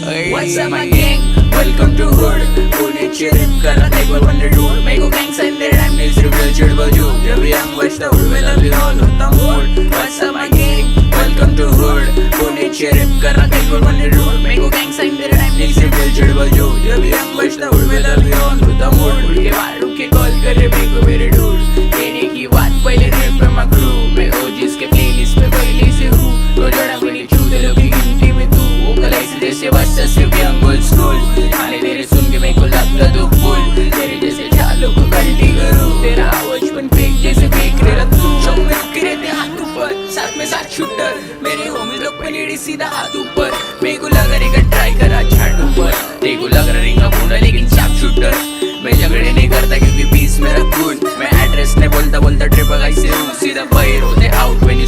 What's up my gang? Welcome to hood. Pune चिरिप करा take one wonder dude. मेरे को gang sign दे rhyme नहीं सिर्फ real shit बजू. जब young बजता उड़ में तभी on होता mood. What's up my gang? Welcome to hood. Pune चिरिप करा take one wonder dude. मेरे को gang sign दे rhyme नहीं सिर्फ real shit बजू. जब young बजता उड़ में तभी on होता mood. उड़ के बाहर के call करे मेरे को मेरे dude. कहने की बात पहले rap पे my crew. मैं OGs के playlist पे पहले से हूँ. तो जड़ा मेरी चूते लोग की गिनती में तू. वो कलाई से जैसे बच्चा सिर्फ young old school. खाने तेरे सुन के मेरे को लगता तो फूल. तेरे जैसे चालों को गलती करूँ. तेरा आवाज बन फेंक जैसे फेंक रहे तू. शौक में रुके रहते हाथ ऊपर. साथ में साथ शूटर. मेरे होmies लोग पे नीड़े सीधा हाथ ऊपर. मेरे को लगा रहेगा ट्राई करा झाड़ ऊपर. तेरे को लग रहा रहेगा मुंडा लेकिन शार्प शूटर. मैं झगड़े नहीं करता क्योंकि पीस मेरा खून. मैं एड्रेस नहीं बोलता बोलता ट्रिप गाइस से हूँ. सीधा बाहर होते आउट when you